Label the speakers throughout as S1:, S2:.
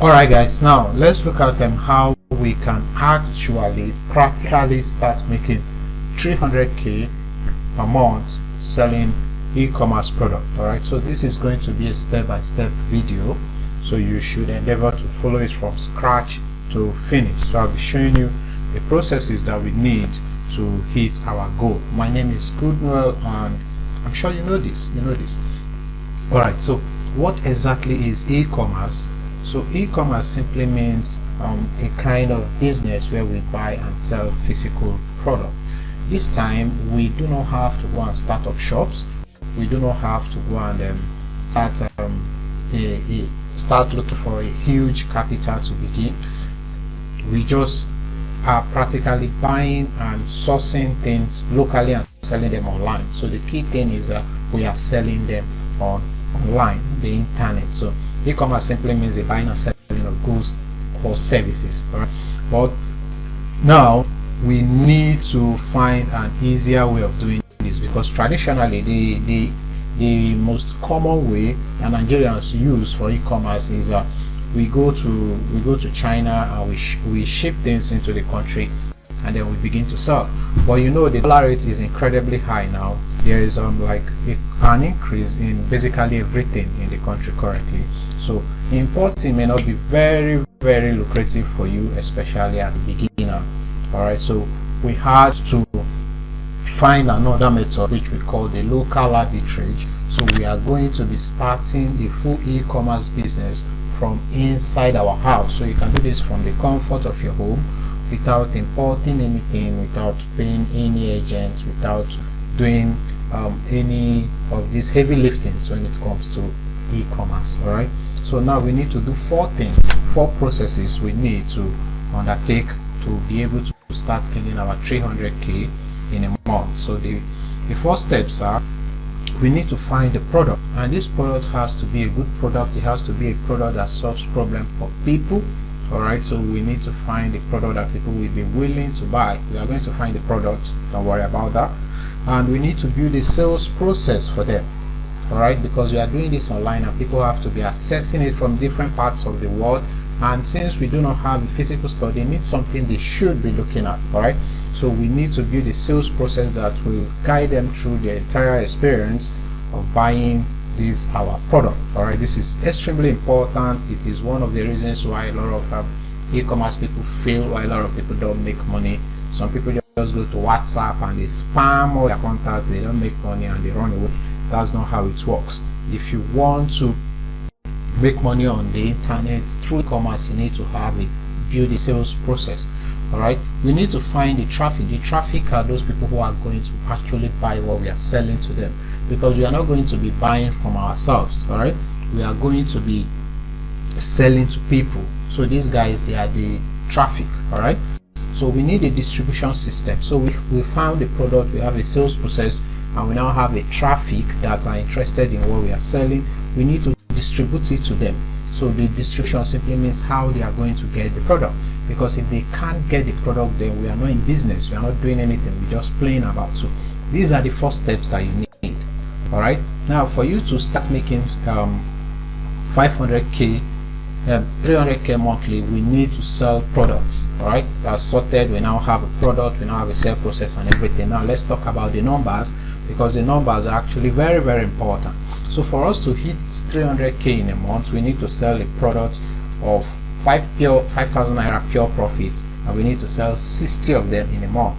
S1: Alright guys, now let's look at how we can actually practically start making 300k a month selling e-commerce product. Alright, so this is going to be a step-by-step video, so you should endeavor to follow it from scratch to finish. So I'll be showing you the processes that we need to hit our goal. My name is Goodwell and I'm sure you know this. Alright, so what exactly is e-commerce? So e-commerce simply means a kind of business where we buy and sell physical product. This time we do not have to go and start up shops. We do not have to go and start looking for a huge capital to begin. We just are practically buying and sourcing things locally and selling them online. So the key thing is that we are selling them online, the internet. So e-commerce simply means the buying and selling of goods or services. All right? But now we need to find an easier way of doing this, because traditionally the most common way that Nigerians use for e-commerce is we go to China and we ship things into the country and then we begin to sell. But you know, the dollar rate is incredibly high now. There is like an increase in basically everything in the country currently. So importing may not be very lucrative for you, especially as a beginner. Alright, so we had to find another method which we call the local arbitrage. So we are going to be starting a full e-commerce business from inside our house. So you can do this from the comfort of your home without importing anything, without paying any agents, without doing any of these heavy liftings when it comes to e-commerce. All right, so now we need to do four processes we need to undertake to be able to start earning our 300k in a month. So the first steps are, we need to find a product, and this product has to be a good product. It has to be a product that solves problems for people. All right, so we need to find a product that people will be willing to buy. We are going to find the product, don't worry about that. And we need to build a sales process for them. All right, because we are doing this online and people have to be accessing it from different parts of the world, and since we do not have a physical store, they need something they should be looking at. All right, so we need to build a sales process that will guide them through the entire experience of buying our product. All right, this is extremely important. It is one of the reasons why a lot of e-commerce people fail, why a lot of people don't make money. Some people just go to WhatsApp and they spam all their contacts, they don't make money and they run away. That's not how it works. If you want to make money on the internet through e-commerce, you need to build a sales process. All right, we need to find the traffic. The traffic are those people who are going to actually buy what we are selling to them, because we are not going to be buying from ourselves. All right, we are going to be selling to people. So these guys, they are the traffic. All right, so we need a distribution system. So we found the product, we have a sales process, and we now have a traffic that are interested in what we are selling. We need to distribute it to them. So the distribution simply means how they are going to get the product, because if they can't get the product, then we are not in business, we are not doing anything, we're just playing about. So these are the first steps that you need. All right, now for you to start making 500k 300k monthly, we need to sell products. All right, that's sorted. We now have a product, we now have a sale process and everything. Now let's talk about the numbers, because the numbers are actually very important. So for us to hit 300k in a month, we need to sell a product of 5,000 naira pure profit, and we need to sell 60 of them in a month.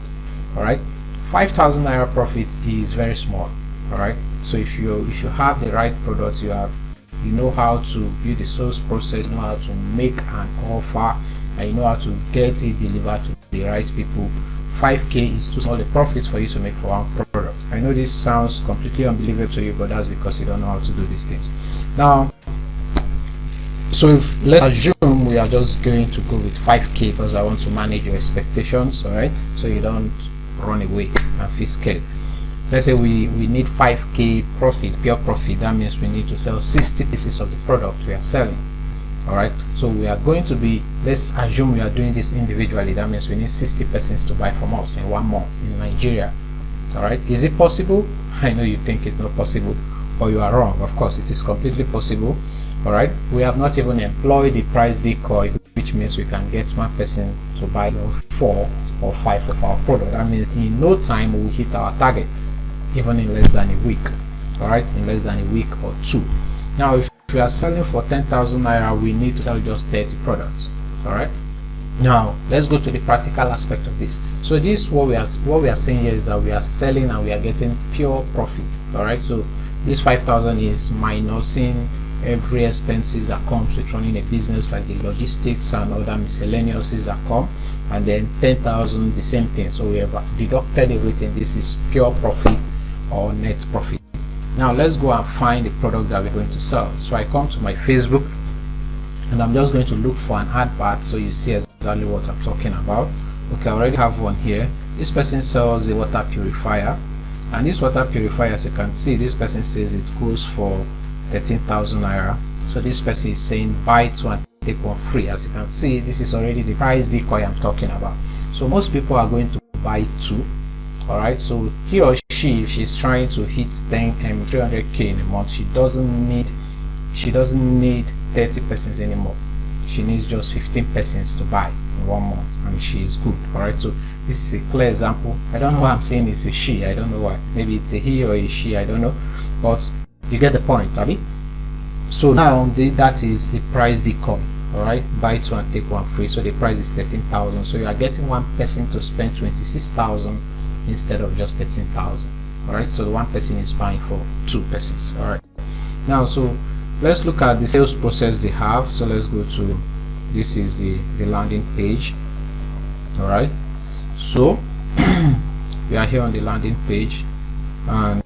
S1: All right, 5,000 naira profit is very small. All right, so if you have the right products, you know how to build the sales process, you know how to make an offer, and you know how to get it delivered to the right people, 5k is too small a profit for you to make for one product. I know this sounds completely unbelievable to you, but that's because you don't know how to do these things. Now, so if let's assume we are just going to go with 5k, because I want to manage your expectations. All right, so you don't run away and feel scared. Let's say we need 5k profit, pure profit. That means we need to sell 60 pieces of the product we are selling. All right, so we are going to be, let's assume we are doing this individually. That means we need 60 persons to buy from us in 1 month in Nigeria. All right, is it possible? I know you think it's not possible, but you are wrong. Of course it is completely possible. All right, we have not even employed the price decoy, which means we can get one person to buy 4 or 5 of our product. That means in no time we will hit our target, even in less than a week. All right, in less than a week or 2. Now if we are selling for 10,000 naira, we need to sell just 30 products. All right, now let's go to the practical aspect of this. So this what we are saying here is that we are selling and we are getting pure profit. All right, so this 5,000 is minusing every expenses that comes with running a business, like the logistics and other miscellaneouses that come, and then 10,000 the same thing. So we have deducted everything. This is pure profit or net profit. Now let's go and find the product that we're going to sell. So I come to my Facebook and I'm just going to look for an advert so you see exactly what I'm talking about. Okay, I already have one here. This person sells a water purifier, and this water purifier, as you can see, this person says it goes for 13,000 naira. So this person is saying buy 2 and take 1 free. As you can see, this is already the price decoy I'm talking about. So most people are going to buy 2. All right, so he or she, if she's trying to hit 300k in a month, she doesn't need 30 persons anymore. She needs just 15 persons to buy in 1 month, and she is good. All right, so this is a clear example. I don't know why I'm saying it's a she. I don't know why. Maybe it's a he or a she. I don't know, but you get the point, Abby. So now that is a price decoy. All right, buy 2 and take 1 free. So the price is 13,000. So you are getting one person to spend 26,000 instead of just 13,000. All right, so one person is buying for 2 persons. All right, now so let's look at the sales process they have. So let's go to, this is the landing page. All right, so we are here on the landing page, and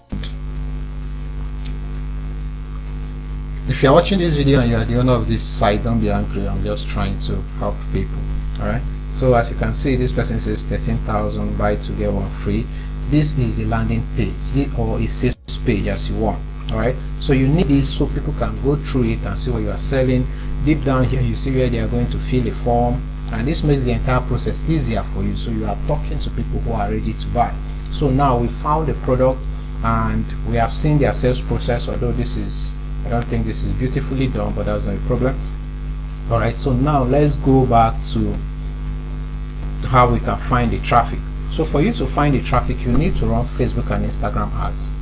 S1: if you are watching this video and you are the owner of this site, don't be angry. I'm just trying to help people. All right, so as you can see, this person says 13,000, buy 2 get 1 free. This is the landing page, or a sales page as you want. All right, so you need this so people can go through it and see what you are selling. Deep down here you see where they are going to fill a form, and this makes the entire process easier for you. So you are talking to people who are ready to buy. So now we found a product and we have seen their sales process, although this is, I don't think this is beautifully done, but that's not a problem. All right, so now let's go back to how we can find the traffic. So for you to find the traffic, you need to run Facebook and Instagram ads.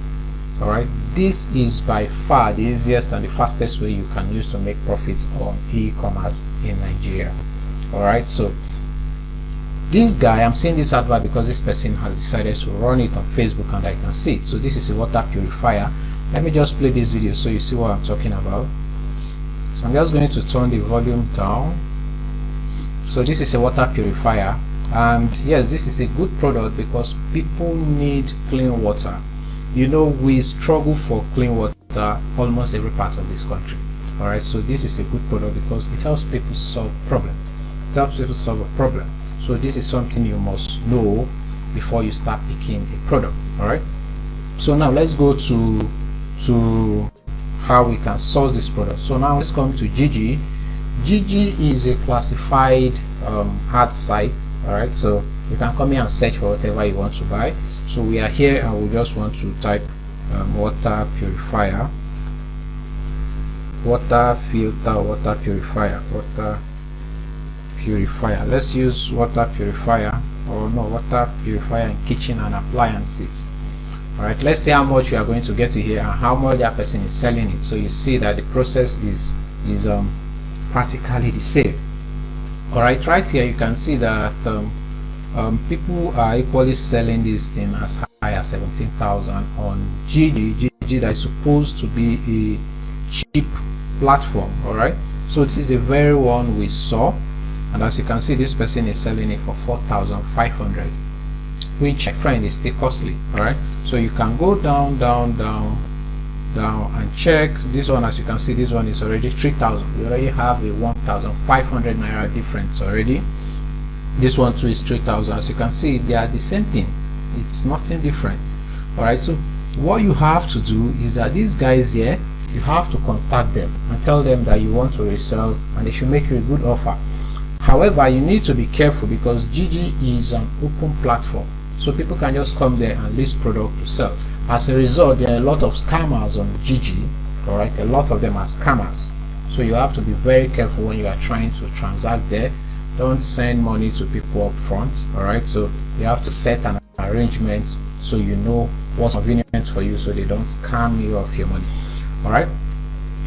S1: All right, this is by far the easiest and the fastest way you can use to make profit on e-commerce in Nigeria. All right, so this guy, I'm seeing this advert because this person has decided to run it on Facebook and I can see it. So this is a water purifier. Let me just play this video so you see what I'm talking about. So I'm just going to turn the volume down. So this is a water purifier, and yes, this is a good product because people need clean water. You know, we struggle for clean water almost every part of this country. All right, so this is a good product because it helps people solve problems. It helps people solve a problem. So this is something you must know before you start picking a product. All right, so now let's go to how we can source this product. So now let's come to Gigi. Gigi is a classified ad site. All right, so you can come here and search for whatever you want to buy. So we are here and we just want to type water purifier, water filter, water purifier, water purifier. Let's use water purifier, or no, water purifier in kitchen and appliances. All right, let's see how much you are going to get to here and how much that person is selling it. So you see that the process is practically the same. All right, right here you can see that people are equally selling this thing as high as 17,000 on Gigi that is supposed to be a cheap platform. All right, so this is the very one we saw, and as you can see, this person is selling it for 4,500, which, my friend, is still costly. All right, so you can go down and check this one. As you can see, this one is already 3,000. We already have a 1,500 naira difference already. This one too is 3,000. As you can see, they are the same thing. It's nothing different. All right, so what you have to do is that these guys here, you have to contact them and tell them that you want to resell, and they should make you a good offer. However, you need to be careful because Gigi is an open platform, so people can just come there and list product to sell. As a result, there are a lot of scammers on Gigi. All right, a lot of them are scammers. So you have to be very careful when you are trying to transact there. Don't send money to people up front. All right, so you have to set an arrangement so you know what's convenient for you, so they don't scam you of your money. All right.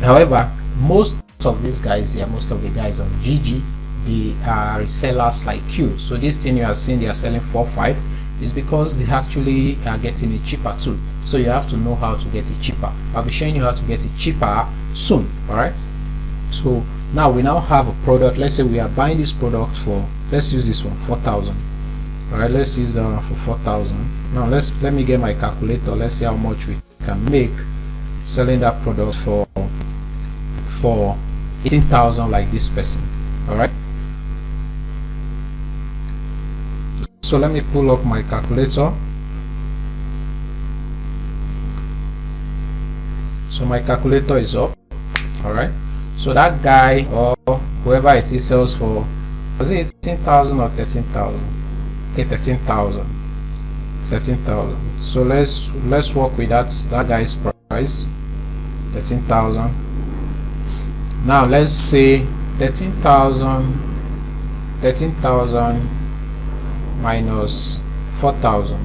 S1: However, most of these guys here, most of the guys on GG, they are resellers like you. So this thing you are seeing, they are selling 4-5, is because they actually are getting it cheaper too. So you have to know how to get it cheaper. I'll be showing you how to get it cheaper soon. All right. So now we now have a product. Let's say we are buying this product for, let's use this one, 4,000. All right, let's use for 4,000. Now let me get my calculator. Let's see how much we can make selling that product for 18,000 like this person. All right, so let me pull up my calculator. So my calculator is up. All right, so that guy or whoever it is sells for, was it 18,000 or 13,000? Okay, 13,000. So let's work with that guy's price, 13,000. Now let's say 13,000 minus 4,000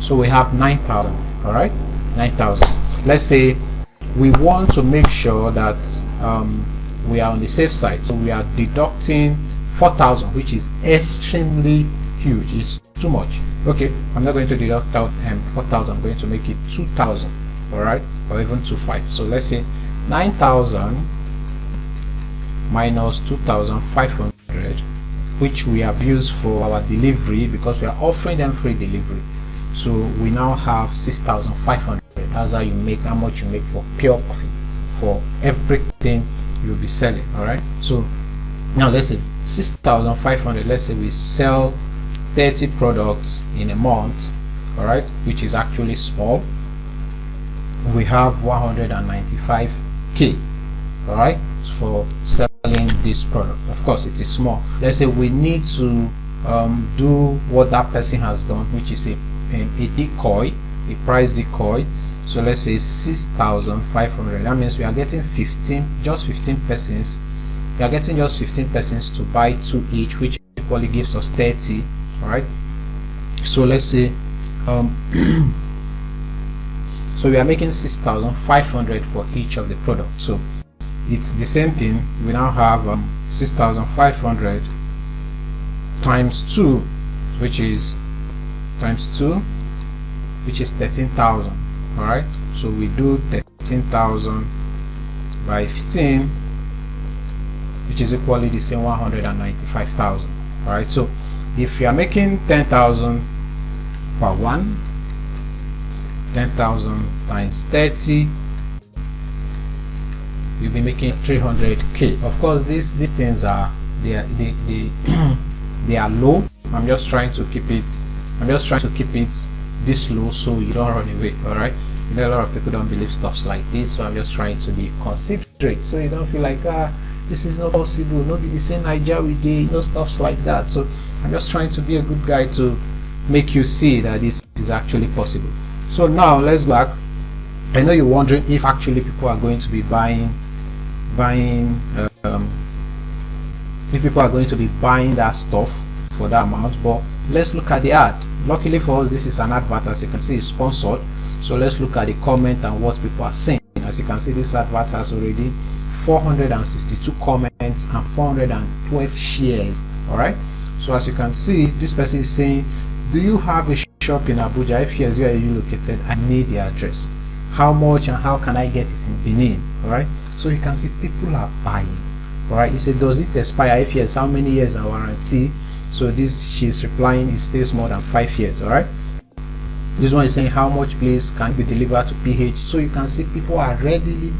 S1: so we have 9,000. all right, 9,000. Let's say we want to make sure that we are on the safe side, so we are deducting 4,000, which is extremely huge. It's too much. Okay, I'm not going to deduct out 4,000. I'm going to make it 2,000. all right, or even 2,500. So let's say 9,000 minus 2,500, which we have used for our delivery because we are offering them free delivery. So we now have 6,500. That's how much you make for pure profit for everything you'll be selling. all right, so now let's say 6,500. let's say we sell 30 products in a month, all right, which is actually small. We have 195k, all right, for selling this product. Of course it is small. Let's say we need to do what that person has done, which is a decoy, a price decoy. So let's say 6,500. that means we are getting 15 persons. We are getting just 15 persons to buy 2 each, which equally gives us 30. all right, so let's say so we are making 6,500 for each of the products. So it's the same thing. We now have 6,500 times 2, which is 13,000. all right, so we do 13,000 by 15, which is equally the same 195,000. all right, so if you are making 10,000 per one, 10,000 times 30, you'll be making 300k. Of course these things are they are low. I'm just trying to keep it this low so you don't run away. all right, you know, a lot of people don't believe stuffs like this, so I'm just trying to be considerate so you don't feel like this is not possible, not be the same Nigeria we did, stuffs like that. So I'm just trying to be a good guy to make you see that this is actually possible. So now let's back. I know you're wondering if actually people are going to be buying that stuff for that amount, but let's look at the ad. Luckily for us, this is an advert. As you can see, it's sponsored. So let's look at the comment and what people are saying. As you can see, this advert has already 462 comments and 412 shares. all right, so as you can see, this person is saying, do you have a shop in Abuja? If yes, where are you located? I need the address. How much and how can I get it in Benin? all right, so you can see people are buying. all right, he said, does it expire? If yes, how many years are warranty? So this, she's replying, it stays more than 5 years. all right, this one is saying, how much please can be delivered to PH? So you can see people are readily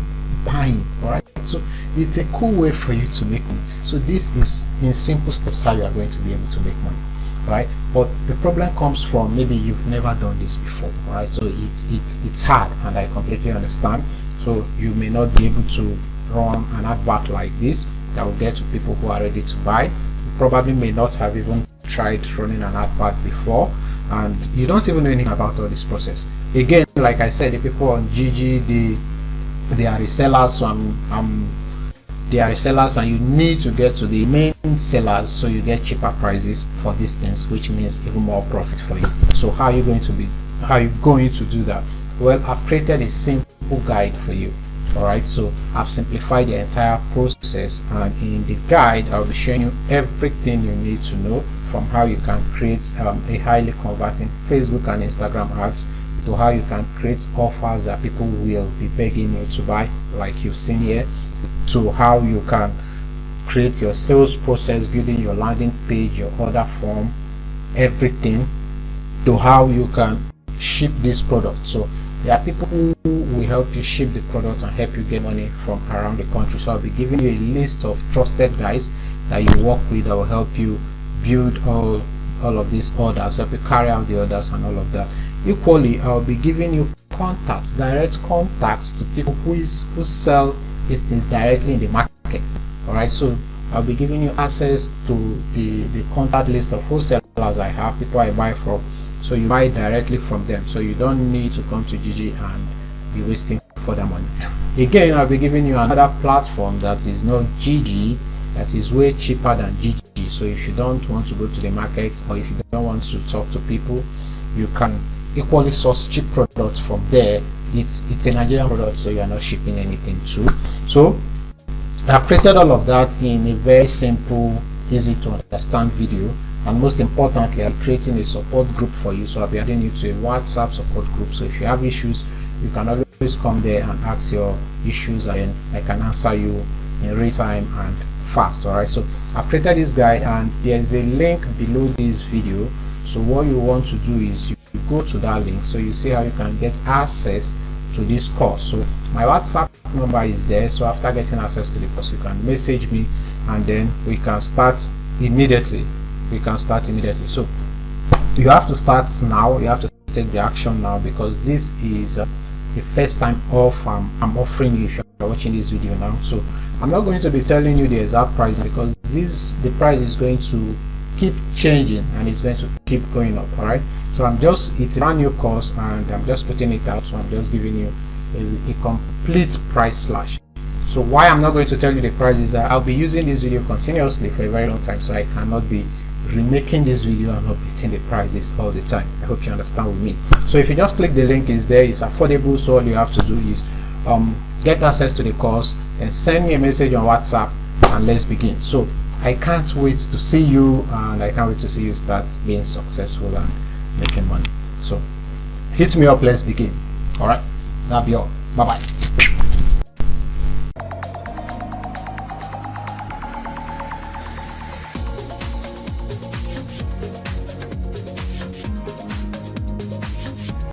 S1: buying. all right, so it's a cool way for you to make money. So this is in simple steps how you are going to be able to make money. all right, but the problem comes from maybe you've never done this before. all right, so it's hard, and I completely understand. So you may not be able to run an advert like this that will get to people who are ready to buy. You probably may not have even tried running an advert before, and you don't even know anything about all this process. Again, like I said, the people on Gigi, they are resellers, so they are resellers, and you need to get to the main sellers so you get cheaper prices for these things, which means even more profit for you. So how are you going to do that? Well, I've created a simple guide for you. All right, so I've simplified the entire process, and in the guide I'll be showing you everything you need to know, from how you can create a highly converting Facebook and Instagram ads, to how you can create offers that people will be begging you to buy, like you've seen here, to how you can create your sales process, building your landing page, your order form, everything, to how you can ship this product. So there are people who will help you ship the product and help you get money from around the country. So I'll be giving you a list of trusted guys that you work with that will help you build all of these orders, help you carry out the orders and all of that. Equally, I'll be giving you contacts, direct contacts to people who sell these things directly in the market. All right, so I'll be giving you access to the contact list of wholesalers I have, people I buy from, so you buy directly from them, so you don't need to come to Gigi and be wasting further money. Again, I'll be giving you another platform that is not Gigi, that is way cheaper than Gigi. So if you don't want to go to the market, or if you don't want to talk to people, you can equally source cheap products from there. It's a Nigerian product, so you are not shipping anything too. So I've created all of that in a very simple, easy to understand video, and most importantly, I'm creating a support group for you. So I'll be adding you to a WhatsApp support group, so if you have issues, you can always come there and ask your issues, and I can answer you in real time and fast. All right, so I've created this guide, and there's a link below this video. So what you want to do is you go to that link, so you see how you can get access to this course. So my WhatsApp number is there, so after getting access to the course, you can message me, and then we can start immediately. So you have to start now, you have to take the action now, because this is the first time off I'm offering you if you're watching this video now. So I'm not going to be telling you the exact price, because the price is going to keep changing and it's going to keep going up. All right, so it's a brand new course and I'm just putting it out, so I'm just giving you a complete price slash. So why I'm not going to tell you the price is that I'll be using this video continuously for a very long time, so I cannot be remaking this video and updating the prices all the time. I hope you understand with me. So if you just click the link, is there, it's affordable, so all you have to do is get access to the course and send me a message on WhatsApp, and let's begin. So I can't wait to see you, and I can't wait to see you start being successful and making money. So hit me up, let's begin. All right, that'll be all. Bye bye.